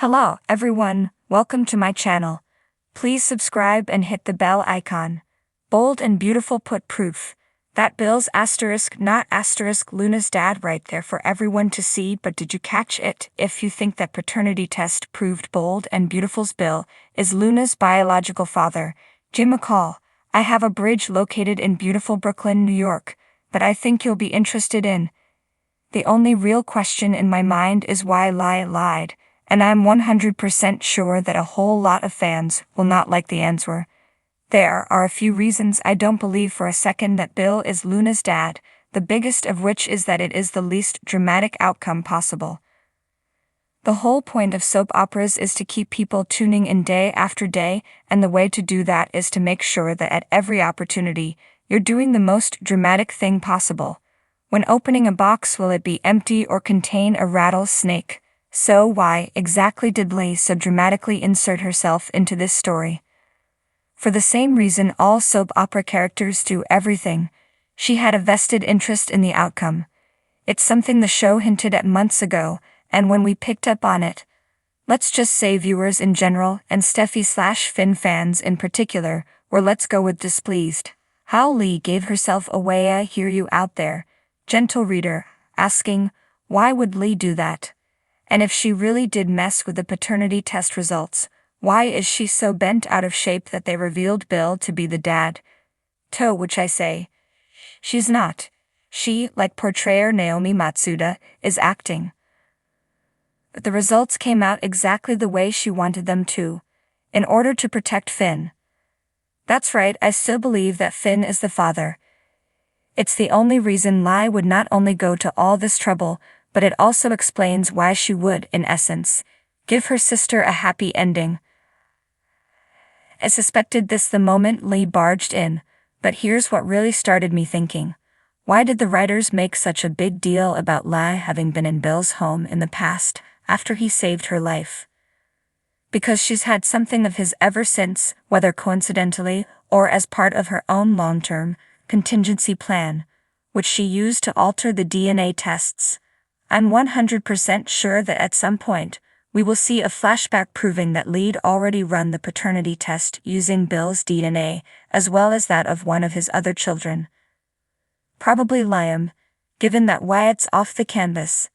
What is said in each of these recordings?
Hello, everyone. Welcome to my channel. Please subscribe and hit the bell icon. Bold and beautiful put proof. That Bill's asterisk not asterisk Luna's dad right there for everyone to see, but did you catch it? If you think that paternity test proved bold and beautiful's Bill is Luna's biological father, Jim McCall, I have a bridge located in beautiful Brooklyn, New York, that I think you'll be interested in. The only real question in my mind is why Lie lied, and I'm 100% sure that a whole lot of fans will not like the answer. There are a few reasons I don't believe for a second that Bill is Luna's dad, the biggest of which is that it is the least dramatic outcome possible. The whole point of soap operas is to keep people tuning in day after day, and the way to do that is to make sure that at every opportunity, you're doing the most dramatic thing possible. When opening a box, will it be empty or contain a rattlesnake? So why exactly did Lee so dramatically insert herself into this story? For the same reason all soap opera characters do everything. She had a vested interest in the outcome. It's something the show hinted at months ago, and when we picked up on it, let's just say viewers in general and Steffi/Finn fans in particular were, let's go with, displeased. How Lee gave herself away. I hear you out there, gentle reader, asking, why would Lee do that? And if she really did mess with the paternity test results, why is she so bent out of shape that they revealed Bill to be the dad? To which I say, she's not. She, like portrayer Naomi Matsuda, is acting. But the results came out exactly the way she wanted them to, in order to protect Finn. That's right, I still believe that Finn is the father. It's the only reason Lie would not only go to all this trouble, but it also explains why she would, in essence, give her sister a happy ending. I suspected this the moment Lee barged in, but here's what really started me thinking. Why did the writers make such a big deal about Lie having been in Bill's home in the past, after he saved her life? Because she's had something of his ever since, whether coincidentally or as part of her own long-term contingency plan, which she used to alter the DNA tests. I'm 100% sure that at some point, we will see a flashback proving that Lee'd already run the paternity test using Bill's DNA, as well as that of one of his other children. Probably Liam, given that Wyatt's off the canvas.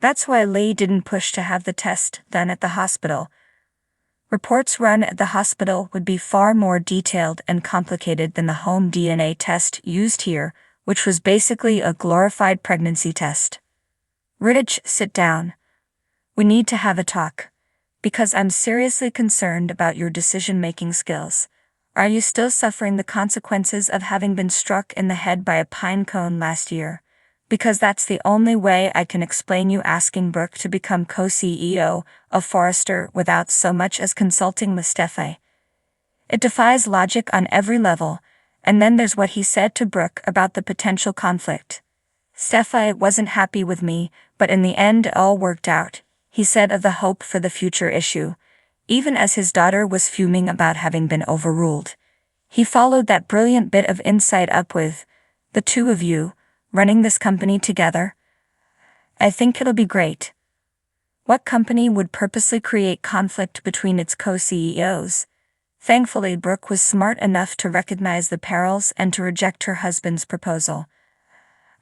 That's why Lee didn't push to have the test done at the hospital. Reports run at the hospital would be far more detailed and complicated than the home DNA test used here, which was basically a glorified pregnancy test. Riddick, sit down. We need to have a talk. Because I'm seriously concerned about your decision-making skills. Are you still suffering the consequences of having been struck in the head by a pine cone last year? Because that's the only way I can explain you asking Brooke to become co-CEO of Forrester without so much as consulting with Steffi. It defies logic on every level, and then there's what he said to Brooke about the potential conflict. Steffi wasn't happy with me, but in the end it all worked out, he said of the hope for the future issue, even as his daughter was fuming about having been overruled. He followed that brilliant bit of insight up with, the two of you, running this company together? I think it'll be great. What company would purposely create conflict between its co-CEOs? Thankfully, Brooke was smart enough to recognize the perils and to reject her husband's proposal.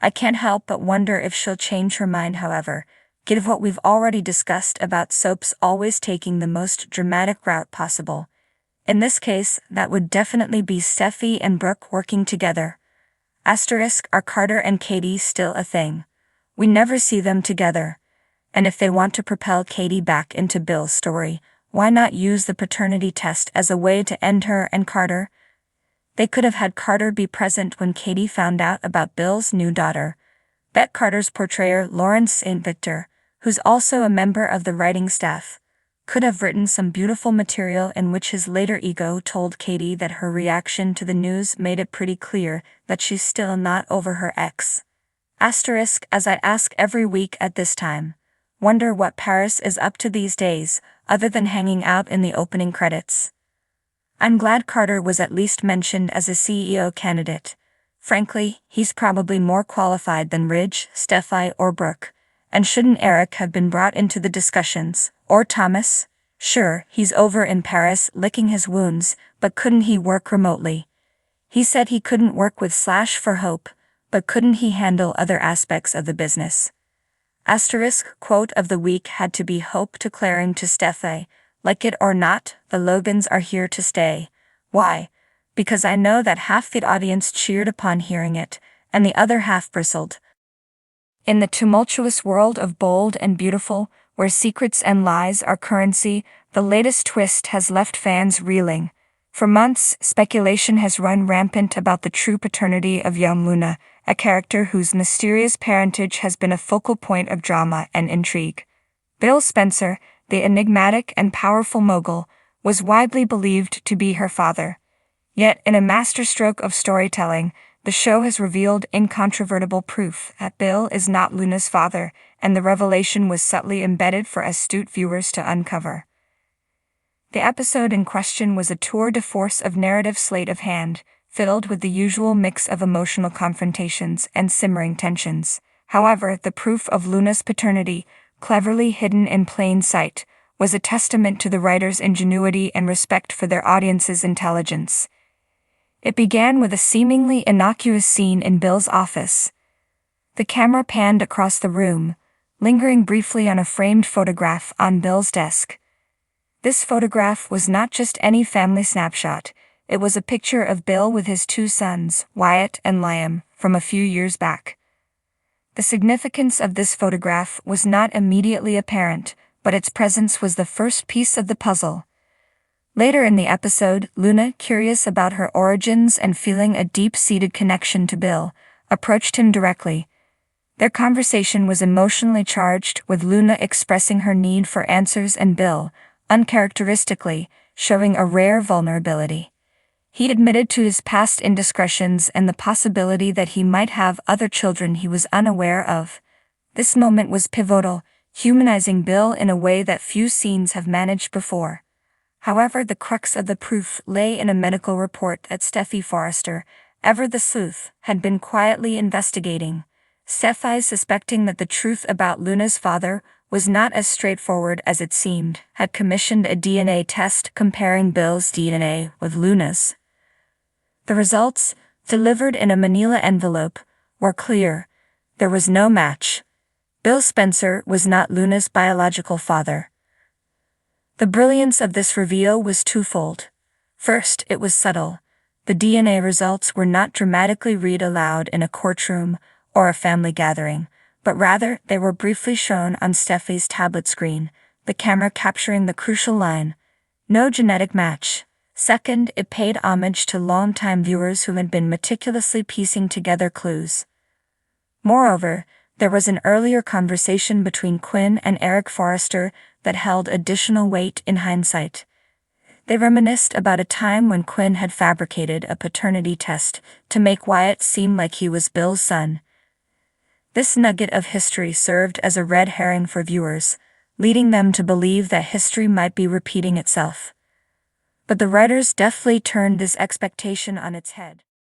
I can't help but wonder if she'll change her mind, however, given what we've already discussed about soaps always taking the most dramatic route possible. In this case, that would definitely be Steffi and Brooke working together. Asterisk, are Carter and Katie still a thing? We never see them together. And if they want to propel Katie back into Bill's story, why not use the paternity test as a way to end her and Carter? They could have had Carter be present when Katie found out about Bill's new daughter. Bet Carter's portrayer Lawrence St. Victor, who's also a member of the writing staff, could have written some beautiful material in which his later ego told Katie that her reaction to the news made it pretty clear that she's still not over her ex. Asterisk, as I ask every week at this time, wonder what Paris is up to these days, other than hanging out in the opening credits. I'm glad Carter was at least mentioned as a CEO candidate. Frankly, he's probably more qualified than Ridge, Steffi, or Brooke. And shouldn't Eric have been brought into the discussions, Or Thomas? Sure, he's over in Paris licking his wounds, but couldn't he work remotely? He said he couldn't work with Slash for Hope, but couldn't he handle other aspects of the business? Asterisk quote of the week had to be Hope declaring to Steffi, "Like it or not, the Logans are here to stay." Why? Because I know that half the audience cheered upon hearing it, and the other half bristled. In the tumultuous world of Bold and Beautiful, where secrets and lies are currency, the latest twist has left fans reeling. For months, speculation has run rampant about the true paternity of young Luna, a character whose mysterious parentage has been a focal point of drama and intrigue. Bill Spencer, the enigmatic and powerful mogul, was widely believed to be her father. Yet, in a masterstroke of storytelling, the show has revealed incontrovertible proof that Bill is not Luna's father, and the revelation was subtly embedded for astute viewers to uncover. The episode in question was a tour de force of narrative sleight of hand, filled with the usual mix of emotional confrontations and simmering tensions. However, the proof of Luna's paternity, cleverly hidden in plain sight, was a testament to the writers' ingenuity and respect for their audience's intelligence. It began with a seemingly innocuous scene in Bill's office. The camera panned across the room, lingering briefly on a framed photograph on Bill's desk. This photograph was not just any family snapshot, it was a picture of Bill with his two sons, Wyatt and Liam, from a few years back. The significance of this photograph was not immediately apparent, but its presence was the first piece of the puzzle. Later in the episode, Luna, curious about her origins and feeling a deep-seated connection to Bill, approached him directly. Their conversation was emotionally charged, with Luna expressing her need for answers and Bill, uncharacteristically, showing a rare vulnerability. He admitted to his past indiscretions and the possibility that he might have other children he was unaware of. This moment was pivotal, humanizing Bill in a way that few scenes have managed before. However, the crux of the proof lay in a medical report that Steffi Forrester, ever the sleuth, had been quietly investigating. Steffi, suspecting that the truth about Luna's father was not as straightforward as it seemed, had commissioned a DNA test comparing Bill's DNA with Luna's. The results, delivered in a manila envelope, were clear. There was no match. Bill Spencer was not Luna's biological father. The brilliance of this reveal was twofold. First, it was subtle. The DNA results were not dramatically read aloud in a courtroom or a family gathering, but rather they were briefly shown on Steffi's tablet screen, the camera capturing the crucial line, "No genetic match." Second, it paid homage to longtime viewers who had been meticulously piecing together clues. Moreover, there was an earlier conversation between Quinn and Eric Forrester that held additional weight in hindsight. They reminisced about a time when Quinn had fabricated a paternity test to make Wyatt seem like he was Bill's son. This nugget of history served as a red herring for viewers, leading them to believe that history might be repeating itself. But the writers deftly turned this expectation on its head.